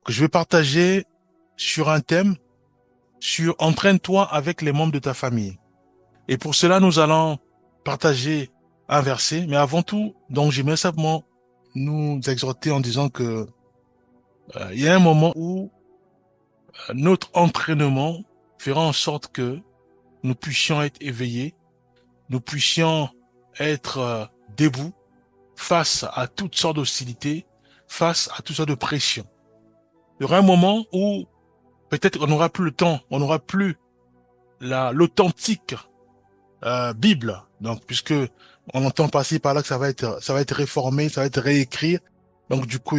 que je vais partager sur un thème, sur entraîne-toi avec les membres de ta famille. Et pour cela, nous allons partager un verset. Mais avant tout, donc, j'aimerais simplement nous exhorter en disant que il y a un moment où notre entraînement fera en sorte que nous puissions être éveillés, nous puissions être debout face à toutes sortes d'hostilités, face à toutes sortes de pressions. Il y aura un moment où peut-être on n'aura plus le temps, on n'aura plus l'authentique Bible. Donc, puisque on entend passer par là que ça va être réformé, ça va être réécrit. Donc, du coup,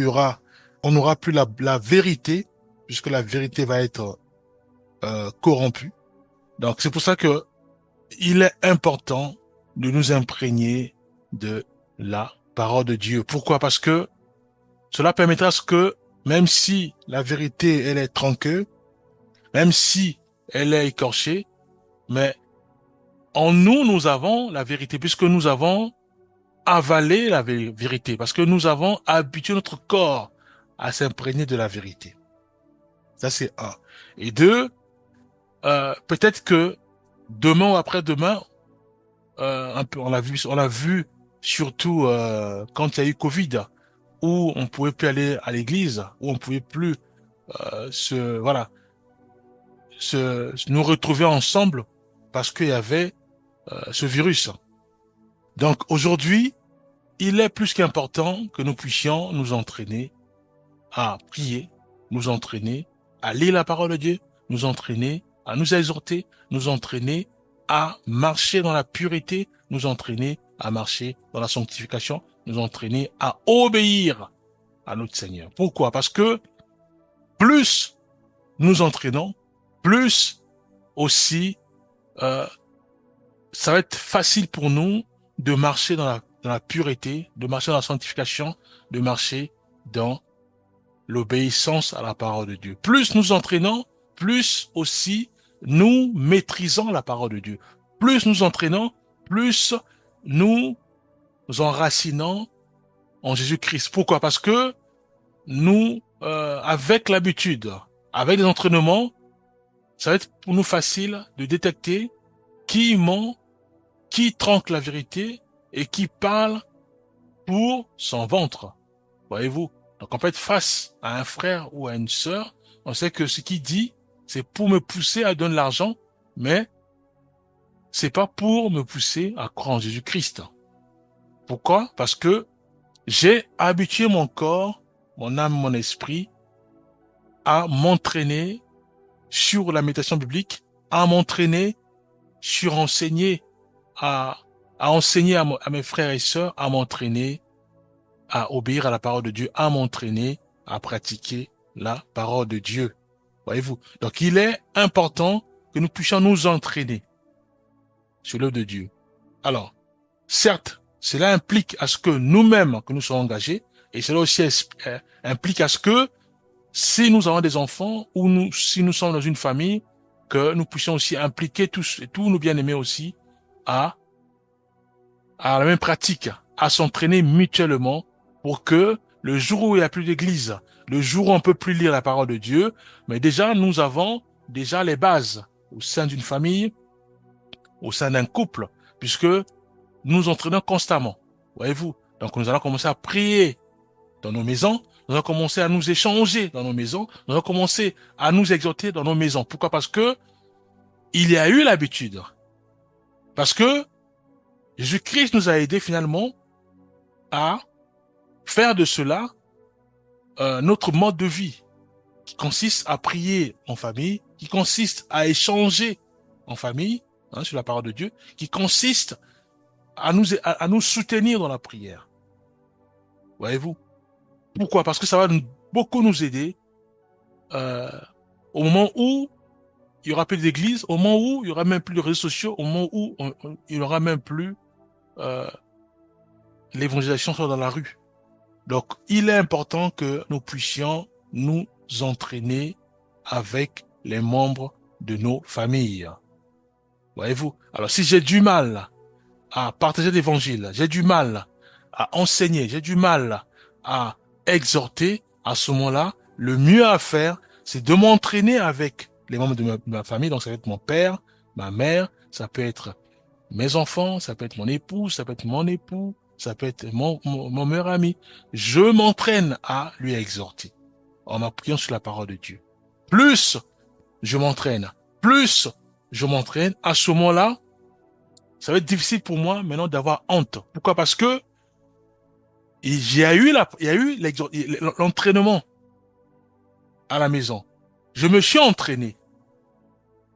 on n'aura plus la vérité, puisque la vérité va être corrompue. Donc, c'est pour ça que il est important de nous imprégner de la parole de Dieu. Pourquoi? Parce que cela permettra à ce que, même si la vérité, elle est tronquée, même si elle est écorchée, mais en nous, nous avons la vérité, puisque nous avons avalé la vérité, parce que nous avons habitué notre corps à s'imprégner de la vérité. Ça, c'est un. Et deux, peut-être que demain ou après-demain, un peu, on l'a vu surtout quand il y a eu Covid, où on pouvait plus aller à l'église, où on pouvait plus voilà, nous retrouver ensemble parce qu'il y avait ce virus. Donc aujourd'hui, il est plus qu'important que nous puissions nous entraîner à prier, nous entraîner à lire la parole de Dieu, nous entraîner à nous exhorter, nous entraîner à marcher dans la pureté, nous entraîner à marcher dans la sanctification, nous entraîner à obéir à notre Seigneur. Pourquoi? Parce que plus nous entraînons, plus aussi euh, ça va être facile pour nous de marcher dans la pureté, de marcher dans la sanctification, de marcher dans l'obéissance à la parole de Dieu. Plus nous entraînons, plus aussi nous maîtrisons la parole de Dieu. Plus nous entraînons, plus nous enracinons en Jésus-Christ. Pourquoi? Parce que nous, avec l'habitude, avec les entraînements, ça va être pour nous facile de détecter qui ment, qui tronque la vérité et qui parle pour son ventre. Voyez-vous? Donc, on peut être face à un frère ou à une sœur. On sait que ce qu'il dit, c'est pour me pousser à donner l'argent, mais c'est pas pour me pousser à croire en Jésus-Christ. Pourquoi? Parce que j'ai habitué mon corps, mon âme, mon esprit à m'entraîner sur la méditation biblique, à m'entraîner sur à, enseigner à mes frères et sœurs, à m'entraîner à obéir à la parole de Dieu, à m'entraîner à pratiquer la parole de Dieu. Voyez-vous? Donc, il est important que nous puissions nous entraîner sur l'œuvre de Dieu. Alors, certes, cela implique à ce que nous-mêmes, que nous soyons engagés, et cela aussi implique à ce que si nous avons des enfants ou si nous sommes dans une famille, que nous puissions aussi impliquer tous nos bien-aimés aussi à, à la même pratique, à s'entraîner mutuellement pour que le jour où il n'y a plus d'église, le jour où on peut plus lire la parole de Dieu, mais déjà nous avons déjà les bases au sein d'une famille, au sein d'un couple, puisque nous nous entraînons constamment. Voyez-vous? Donc nous allons commencer à prier dans nos maisons, nous allons commencer à nous échanger dans nos maisons, nous allons commencer à nous exhorter dans nos maisons. Pourquoi? Parce que il y a eu l'habitude. Parce que Jésus-Christ nous a aidés finalement à faire de cela notre mode de vie, qui consiste à prier en famille, qui consiste à échanger en famille, sur la parole de Dieu, qui consiste à nous soutenir dans la prière. Voyez-vous? Pourquoi? Parce que ça va beaucoup nous aider euh, au moment où il y aura plus d'église, au moment où il y aura même plus de réseaux sociaux, au moment où il y aura même plus euh, l'évangélisation soit dans la rue. Donc, il est important que nous puissions nous entraîner avec les membres de nos familles. Voyez-vous? Alors, si j'ai du mal à partager l'évangile, j'ai du mal à enseigner, j'ai du mal à exhorter, à ce moment-là, le mieux à faire, c'est de m'entraîner avec les membres de ma famille. Donc, ça peut être mon père, ma mère, ça peut être mes enfants, ça peut être mon épouse, ça peut être mon époux, ça peut être mon meilleur ami. Je m'entraîne à lui exhorter en m'appuyant sur la parole de Dieu. Plus je m'entraîne, plus je m'entraîne, à ce moment-là, ça va être difficile pour moi maintenant d'avoir honte. Pourquoi? Parce que il y a eu l'entraînement à la maison. Je me suis entraîné.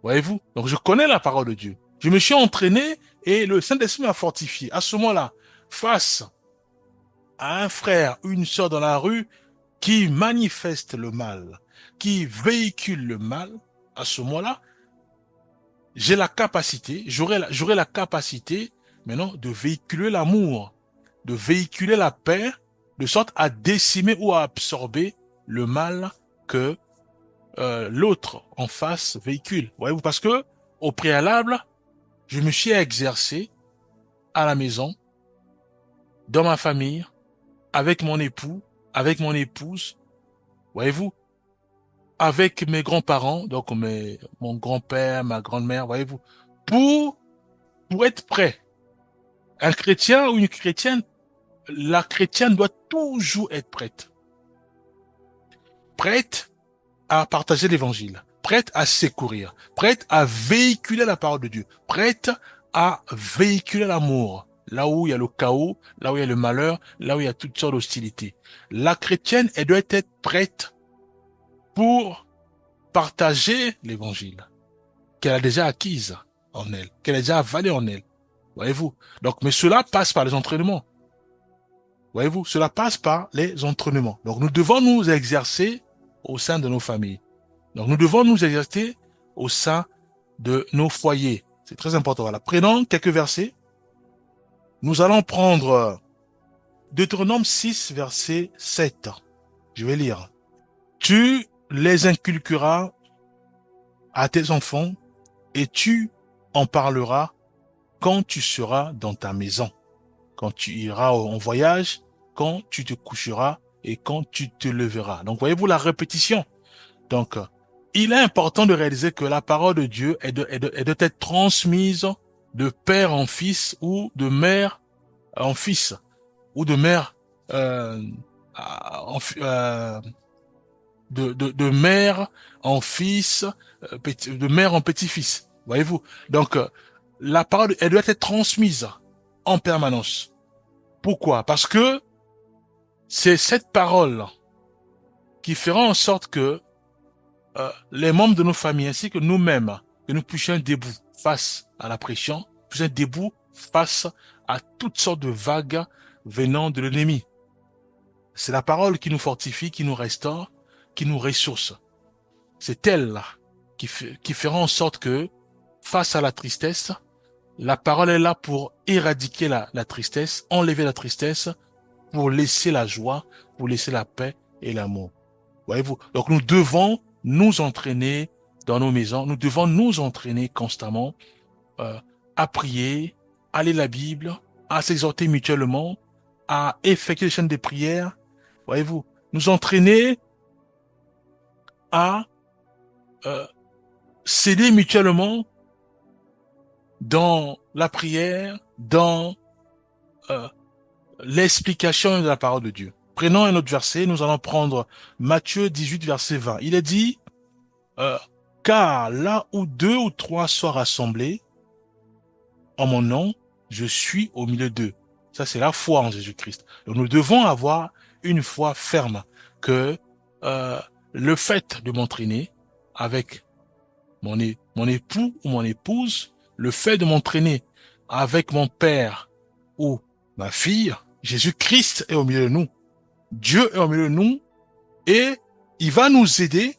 Voyez-vous? Donc je connais la parole de Dieu. Je me suis entraîné et le Saint-Esprit m'a fortifié. À ce moment-là, face à un frère ou une sœur dans la rue qui manifeste le mal, qui véhicule le mal, à ce moment-là, j'ai la capacité, j'aurai la capacité maintenant de véhiculer l'amour, de véhiculer la paix, de sorte à décimer ou à absorber le mal que l'autre en face véhicule. Voyez-vous, parce que au préalable, je me suis exercé à la maison, dans ma famille, avec mon époux, avec mon épouse, voyez-vous, avec mes grands-parents, donc mon grand-père, ma grand-mère, voyez-vous, pour être prêt. Un chrétien ou une chrétienne, la chrétienne doit toujours être prête. Prête à partager l'évangile, prête à secourir, prête à véhiculer la parole de Dieu, prête à véhiculer l'amour, là où il y a le chaos, là où il y a le malheur, là où il y a toutes sortes d'hostilités. La chrétienne, elle doit être prête pour partager l'évangile qu'elle a déjà acquise en elle, qu'elle a déjà avalé en elle. Voyez-vous? Donc, mais cela passe par les entraînements. Voyez-vous? Cela passe par les entraînements. Donc, nous devons nous exercer au sein de nos familles. Donc, nous devons nous exercer au sein de nos foyers. C'est très important. Voilà. Prenons quelques versets. Nous allons prendre Deutéronome 6, verset 7. Je vais lire. Tu les inculqueras à tes enfants et tu en parleras quand tu seras dans ta maison, quand tu iras en voyage, quand tu te coucheras et quand tu te leveras. Donc, voyez-vous la répétition. Donc, il est important de réaliser que la parole de Dieu est de être transmise de père en fils ou de mère en fils ou de mère en, de mère en fils, de mère en petit-fils. Voyez-vous? Donc, la parole, elle doit être transmise en permanence. Pourquoi? Parce que c'est cette parole qui fera en sorte que les membres de nos familles ainsi que nous-mêmes, que nous puissions être debout face à la pression, puissions être debout face à toutes sortes de vagues venant de l'ennemi. C'est la parole qui nous fortifie, qui nous restaure, qui nous ressource. C'est elle qui fera en sorte que, face à la tristesse, la parole est là pour éradiquer la tristesse, enlever la tristesse, pour laisser la joie, pour laisser la paix et l'amour. Voyez-vous? Donc nous devons nous entraîner dans nos maisons, nous devons nous entraîner constamment à prier, à lire la Bible, à s'exhorter mutuellement, à effectuer les chaînes de prière. Voyez-vous? Nous entraîner à s'aider mutuellement dans la prière, dans l'explication de la parole de Dieu. Prenons un autre verset, nous allons prendre Matthieu 18, verset 20. Il est dit, car là où 2 ou 3 sont rassemblés en mon nom, je suis au milieu d'eux. Ça, c'est la foi en Jésus-Christ. Donc, nous devons avoir une foi ferme que le fait de m'entraîner avec mon époux ou mon épouse, le fait de m'entraîner avec mon père ou ma fille, Jésus-Christ est au milieu de nous. Dieu est au milieu de nous et il va nous aider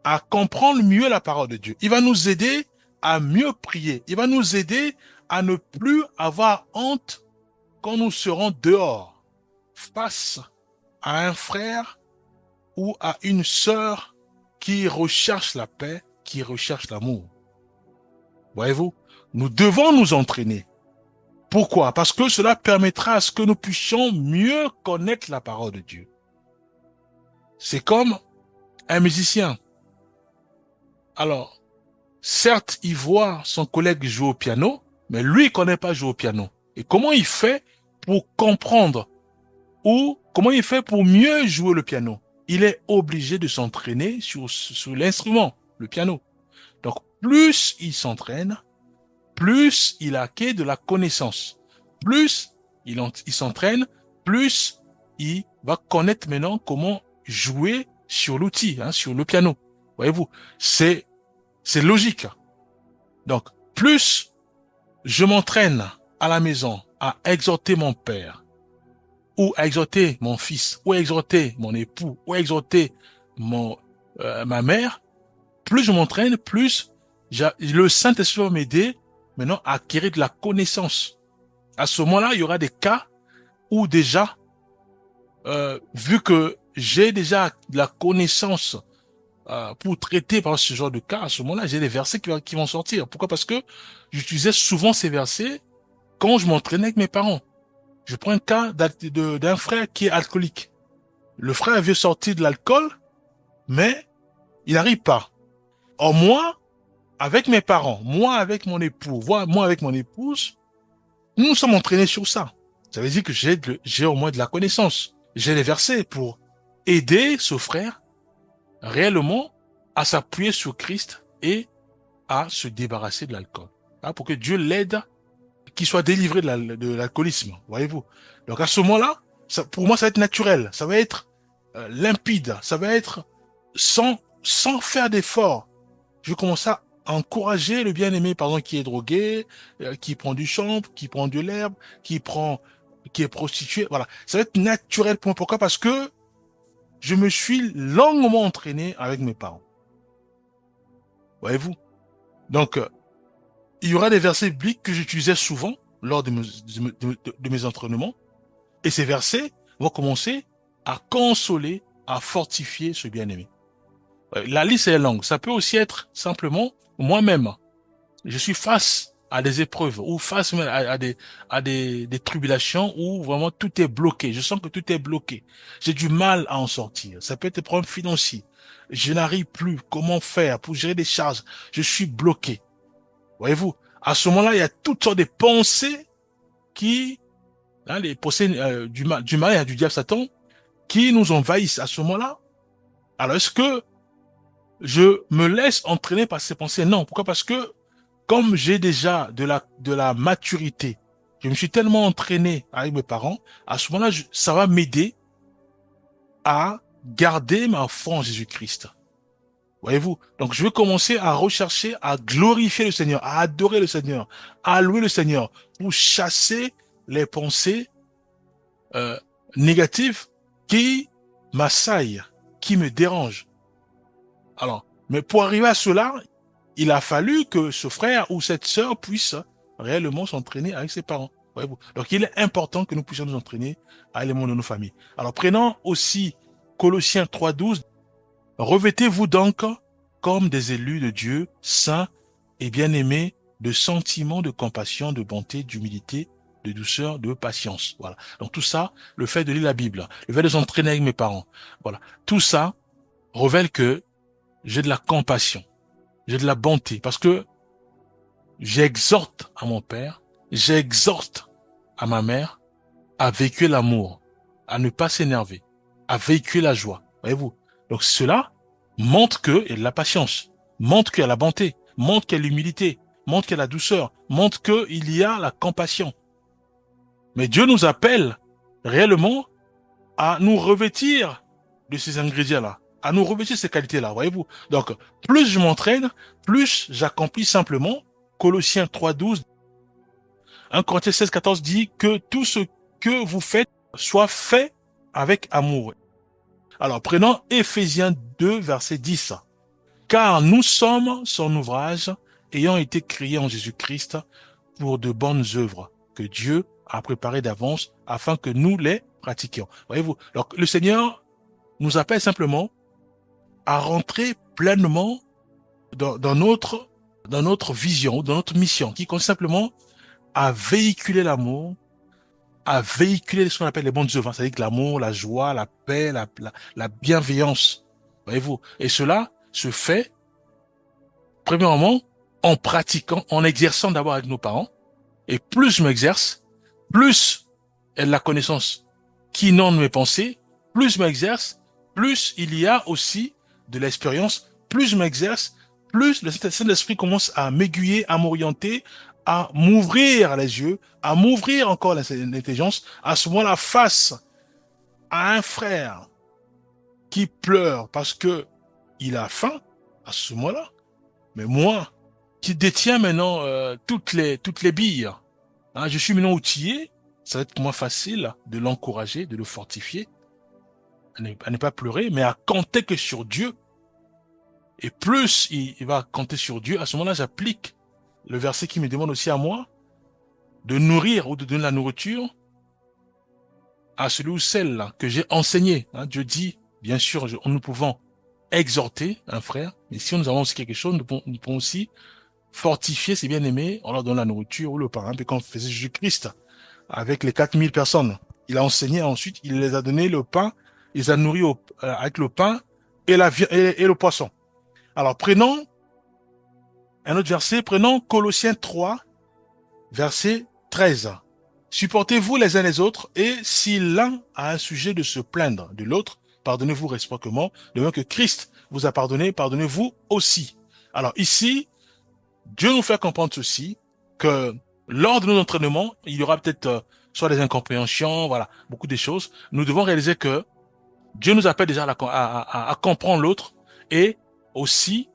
à comprendre mieux la parole de Dieu. Il va nous aider à mieux prier. Il va nous aider à ne plus avoir honte quand nous serons dehors face à un frère ou à une sœur qui recherche la paix, qui recherche l'amour. Voyez-vous, nous devons nous entraîner. Pourquoi? Parce que cela permettra à ce que nous puissions mieux connaître la parole de Dieu. C'est comme un musicien. Alors, certes, il voit son collègue jouer au piano, mais lui, il connaît pas jouer au piano. Et comment il fait pour comprendre ou comment il fait pour mieux jouer le piano? Il est obligé de s'entraîner sur l'instrument, le piano. Donc, plus il s'entraîne, plus il acquiert de la connaissance. Plus il s'entraîne, plus il va connaître maintenant comment jouer sur l'outil, sur le piano. Voyez-vous, c'est logique. Donc, plus je m'entraîne à la maison à exhorter mon père, ou à exhorter mon fils, ou à exhorter mon époux, ou à exhorter ma mère, plus je m'entraîne, plus le Saint-Esprit va m'aider maintenant à acquérir de la connaissance. À ce moment-là, il y aura des cas où déjà, vu que j'ai déjà de la connaissance pour traiter par ce genre de cas, à ce moment-là, j'ai des versets qui vont sortir. Pourquoi? Parce que j'utilisais souvent ces versets quand je m'entraînais avec mes parents. Je prends un cas d'un frère qui est alcoolique. Le frère veut sortir de l'alcool, mais il n'arrive pas. Or, moi, avec mes parents, moi avec mon époux, moi avec mon épouse, nous nous sommes entraînés sur ça. Ça veut dire que j'ai au moins de la connaissance. J'ai les versets pour aider ce frère réellement à s'appuyer sur Christ et à se débarrasser de l'alcool. Pour que Dieu l'aide, qu'il soit délivré de l'alcoolisme, voyez-vous. Donc à ce moment-là, pour moi, ça va être naturel, ça va être limpide, ça va être sans faire d'effort. Je commence à encourager le bien-aimé, par exemple, qui est drogué, qui prend du chanvre, qui prend de l'herbe, qui est prostitué. Voilà, ça va être naturel pour moi. Pourquoi? Parce que je me suis longuement entraîné avec mes parents. Voyez-vous? Donc, il y aura des versets bibliques que j'utilisais souvent lors de mes entraînements. Et ces versets vont commencer à consoler, à fortifier ce bien-aimé. La liste est longue. Ça peut aussi être simplement moi-même. Je suis face à des épreuves ou face à des tribulations où vraiment tout est bloqué. Je sens que tout est bloqué. J'ai du mal à en sortir. Ça peut être des problèmes financiers. Je n'arrive plus. Comment faire pour gérer des charges? Je suis bloqué. Voyez-vous? À ce moment-là, il y a toutes sortes de pensées qui, les pensées du mal et du diable Satan, qui nous envahissent à ce moment-là. Alors, est-ce que je me laisse entraîner par ces pensées? Non. Pourquoi? Parce que comme j'ai déjà de la maturité, je me suis tellement entraîné avec mes parents, à ce moment-là, ça va m'aider à garder ma foi en Jésus-Christ. Voyez-vous? Donc, je vais commencer à rechercher, à glorifier le Seigneur, à adorer le Seigneur, à louer le Seigneur, pour chasser les pensées euh, négatives qui m'assaillent, qui me dérangent. Alors, mais pour arriver à cela, il a fallu que ce frère ou cette sœur puisse réellement s'entraîner avec ses parents. Voyez-vous? Donc, il est important que nous puissions nous entraîner à l'élément de nos familles. Alors, prenons aussi Colossiens 3:12. Revêtez-vous donc comme des élus de Dieu, saints et bien-aimés, de sentiments de compassion, de bonté, d'humilité, de douceur, de patience. Voilà. Donc tout ça, le fait de lire la Bible, le fait de s'entraîner avec mes parents, voilà. Tout ça révèle que j'ai de la compassion, j'ai de la bonté, parce que j'exhorte à mon père, j'exhorte à ma mère à véhiculer l'amour, à ne pas s'énerver, à véhiculer la joie. Voyez-vous? Donc cela montre qu'il y a de la patience, montre qu'il y a la bonté, montre qu'il y a l'humilité, montre qu'il y a la douceur, montre qu'il y a la compassion. Mais Dieu nous appelle réellement à nous revêtir de ces ingrédients-là, à nous revêtir de ces qualités-là, voyez-vous? Donc, plus je m'entraîne, plus j'accomplis simplement. Colossiens 3:12, 1 Corinthiens 16:14 dit que tout ce que vous faites soit fait avec amour. Alors, prenons Éphésiens 2, verset 10. Car nous sommes son ouvrage, ayant été créés en Jésus-Christ pour de bonnes œuvres que Dieu a préparées d'avance afin que nous les pratiquions. Voyez-vous? Donc, le Seigneur nous appelle simplement à rentrer pleinement dans notre vision, dans notre mission, qui consiste simplement à véhiculer l'amour, à véhiculer ce qu'on appelle les bonnes œuvres, hein, c'est-à-dire que l'amour, la joie, la paix, la bienveillance. Voyez-vous? Et cela se fait, premièrement, en pratiquant, en exerçant d'abord avec nos parents. Et plus je m'exerce, plus la connaissance qui inonde mes pensées, plus je m'exerce, plus il y a aussi de l'expérience, plus je m'exerce, plus le Saint-Esprit commence à m'aiguiller, à m'orienter, à m'ouvrir les yeux, à m'ouvrir encore l'intelligence. À ce moment-là, face à un frère qui pleure parce que il a faim, à ce moment-là, mais moi, qui détiens maintenant toutes les billes, hein, je suis maintenant outillé, ça va être moins facile de l'encourager, de le fortifier, à ne pas pleurer, mais à compter que sur Dieu. Et plus il va compter sur Dieu, à ce moment-là, j'applique le verset qui me demande aussi à moi de nourrir ou de donner la nourriture à celui ou celle là, que j'ai enseigné. Hein, Dieu dit, bien sûr, nous pouvons exhorter un frère, mais si nous avons aussi quelque chose, nous pouvons aussi fortifier ses bien-aimés en leur donnant la nourriture ou le pain, un peu comme faisait Jésus-Christ avec les 4000 personnes. Il a enseigné ensuite, il les a donné le pain, il les a nourris avec le pain et le poisson. Alors prenons un autre verset, prenons Colossiens 3, verset 13. Supportez-vous les uns les autres, et si l'un a un sujet de se plaindre de l'autre, pardonnez-vous réciproquement, de même que Christ vous a pardonné, pardonnez-vous aussi. Alors ici, Dieu nous fait comprendre ceci, que lors de nos entraînements, il y aura peut-être soit des incompréhensions, voilà, beaucoup de choses. Nous devons réaliser que Dieu nous appelle déjà à comprendre l'autre et aussi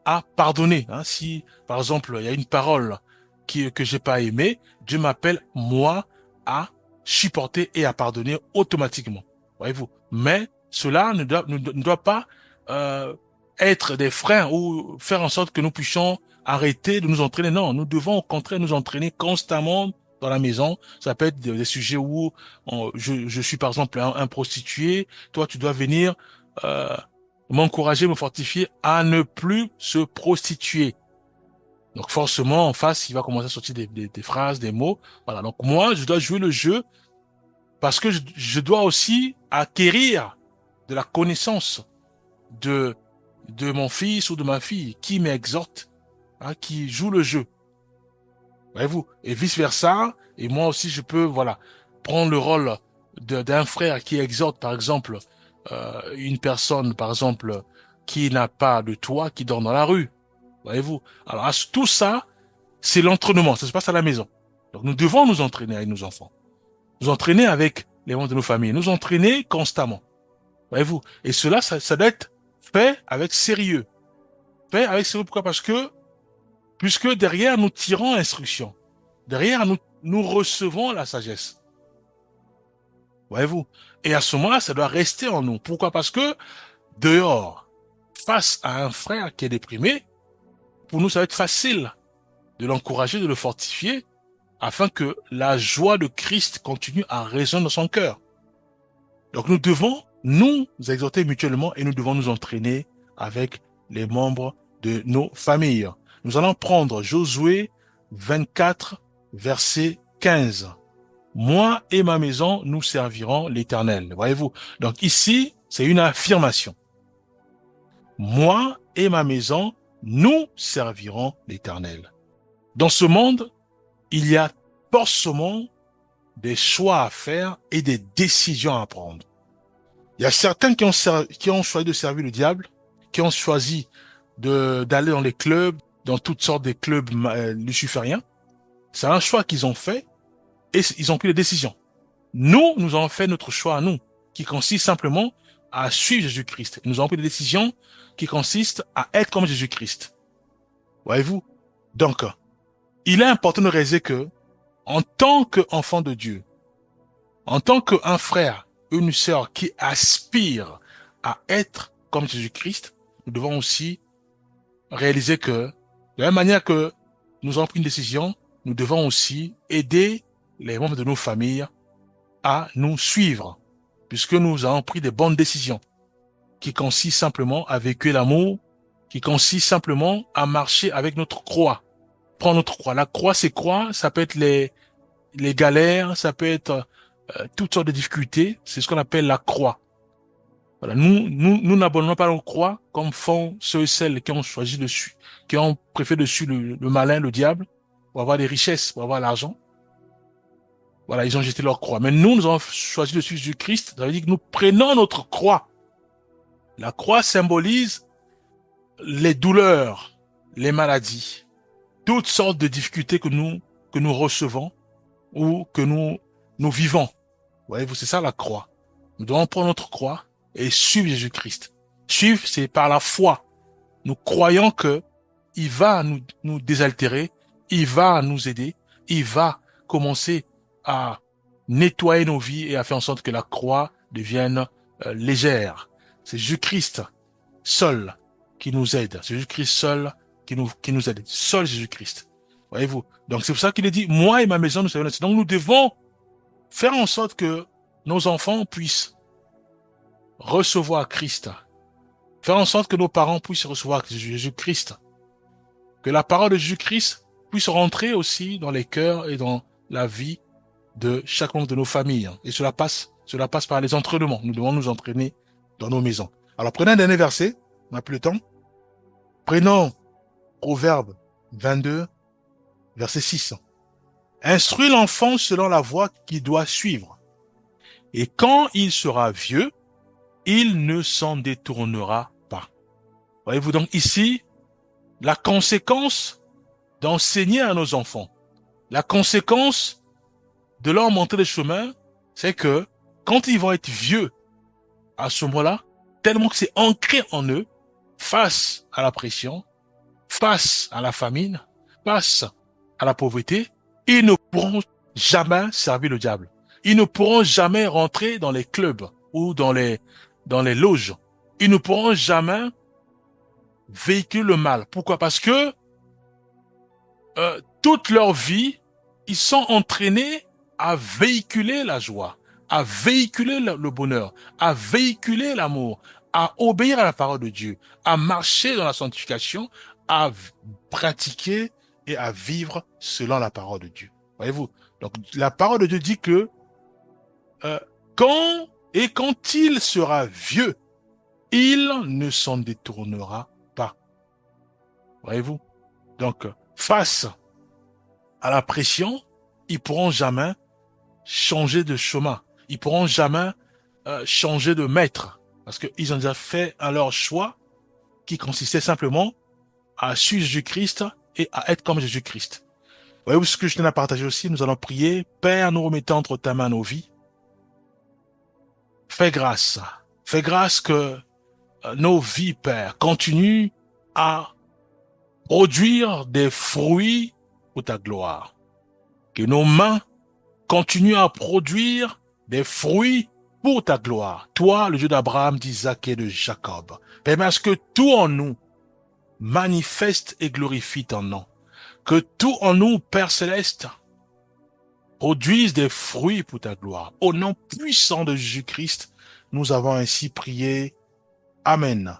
à pardonner. Hein. Si, par exemple, il y a une parole que j'ai pas aimée, Dieu m'appelle, moi, à supporter et à pardonner automatiquement. Voyez-vous. Mais cela ne doit pas être des freins ou faire en sorte que nous puissions arrêter de nous entraîner. Non, nous devons au contraire nous entraîner constamment dans la maison. Ça peut être des sujets où je suis par exemple un prostitué. Toi, tu dois venir euh, m'encourager, me fortifier à ne plus se prostituer. Donc forcément, en face, il va commencer à sortir des phrases, des mots. Voilà. Donc moi, je dois jouer le jeu parce que je dois aussi acquérir de la connaissance de de mon fils ou de ma fille qui m'exhorte, hein, qui joue le jeu. Voyez-vous? Et vice versa. Et moi aussi, je peux, voilà, prendre le rôle d'un frère qui exhorte, par exemple, une personne, par exemple, qui n'a pas de toit, qui dort dans la rue. Voyez-vous? Alors, tout ça, c'est l'entraînement. Ça se passe à la maison. Donc, nous devons nous entraîner avec nos enfants. Nous entraîner avec les membres de nos familles. Nous entraîner constamment. Voyez-vous? Et cela, ça doit être fait avec sérieux. Fait avec sérieux. Pourquoi? Parce que, puisque derrière, nous tirons instruction. Derrière, nous recevons la sagesse. Voyez-vous? Et à ce moment-là, ça doit rester en nous. Pourquoi? Parce que, dehors, face à un frère qui est déprimé, pour nous, ça va être facile de l'encourager, de le fortifier, afin que la joie de Christ continue à résonner dans son cœur. Donc nous devons nous exhorter mutuellement et nous devons nous entraîner avec les membres de nos familles. Nous allons prendre Josué 24, verset 15. Moi et ma maison, nous servirons l'Éternel. Voyez-vous? Donc ici, c'est une affirmation. Moi et ma maison, nous servirons l'Éternel. Dans ce monde, il y a forcément des choix à faire et des décisions à prendre. Il y a certains qui ont choisi de servir le diable, qui ont choisi d'aller dans les clubs, dans toutes sortes de clubs lucifériens. C'est un choix qu'ils ont fait et ils ont pris des décisions. Nous avons fait notre choix à nous, qui consiste simplement à suivre Jésus-Christ. Nous avons pris des décisions qui consistent à être comme Jésus-Christ. Voyez-vous? Donc, il est important de réaliser que, en tant qu'enfant de Dieu, en tant qu'un frère, une sœur qui aspire à être comme Jésus-Christ, nous devons aussi réaliser que, de la même manière que nous avons pris une décision, nous devons aussi aider les membres de nos familles à nous suivre, puisque nous avons pris des bonnes décisions, qui consistent simplement à véhiculer l'amour, qui consistent simplement à marcher avec notre croix. Prendre notre croix. La croix, c'est quoi? Ça peut être les galères, ça peut être toutes sortes de difficultés. C'est ce qu'on appelle la croix. Voilà, nous n'abandonnons pas nos croix comme font ceux et celles qui ont choisi qui ont préféré de suivre le malin, le diable, pour avoir des richesses, pour avoir l'argent. Voilà, ils ont jeté leur croix. Mais nous avons choisi de suivre Jésus-Christ. Ça veut dire que nous prenons notre croix. La croix symbolise les douleurs, les maladies, toutes sortes de difficultés que nous recevons ou que nous vivons. Voyez-vous, c'est ça la croix. Nous devons prendre notre croix et suivre Jésus-Christ. Suivre, c'est par la foi. Nous croyons que il va nous désaltérer, il va nous aider, il va commencer à nettoyer nos vies et à faire en sorte que la croix devienne légère. C'est Jésus-Christ seul qui nous aide. C'est Jésus-Christ seul qui nous aide. Seul Jésus-Christ. Voyez-vous? Donc c'est pour ça qu'il est dit, moi et ma maison, nous savons. Donc nous devons faire en sorte que nos enfants puissent recevoir Christ. Faire en sorte que nos parents puissent recevoir Jésus-Christ. Que la parole de Jésus-Christ puisse rentrer aussi dans les cœurs et dans la vie de chaque membre de nos familles. Et cela passe par les entraînements. Nous devons nous entraîner dans nos maisons. Alors prenons un dernier verset. On n'a plus le temps. Prenons Proverbe 22, verset 6. Instruis l'enfant selon la voie qu'il doit suivre. Et quand il sera vieux, il ne s'en détournera pas. Voyez-vous donc ici, la conséquence d'enseigner à nos enfants, la conséquence de leur montrer le chemin, c'est que quand ils vont être vieux, à ce moment-là, tellement que c'est ancré en eux, face à la pression, face à la famine, face à la pauvreté, ils ne pourront jamais servir le diable. Ils ne pourront jamais rentrer dans les clubs ou dans les loges. Ils ne pourront jamais véhiculer le mal. Pourquoi? Parce que toute leur vie, ils sont entraînés à véhiculer la joie, à véhiculer le bonheur, à véhiculer l'amour, à obéir à la parole de Dieu, à marcher dans la sanctification, à pratiquer et à vivre selon la parole de Dieu. Voyez-vous? Donc, la parole de Dieu dit que euh, quand il sera vieux, il ne s'en détournera pas. Voyez-vous? Donc, face à la pression, ils pourront jamais changer de chemin. Ils pourront jamais changer de maître. Parce qu'ils ont déjà fait leur choix qui consistait simplement à suivre Jésus-Christ et à être comme Jésus-Christ. Voyez-vous ce que je tenais à partager aussi? Nous allons prier. Père, nous remettons entre ta main nos vies. Fais grâce. Fais grâce que nos vies, Père, continuent à produire des fruits pour ta gloire. Que nos mains continuent à produire des fruits pour ta gloire. Toi, le Dieu d'Abraham, d'Isaac et de Jacob. Permets à ce que tout en nous manifeste et glorifie ton nom. Que tout en nous, Père Céleste, produise des fruits pour ta gloire. Au nom puissant de Jésus-Christ, nous avons ainsi prié. Amen.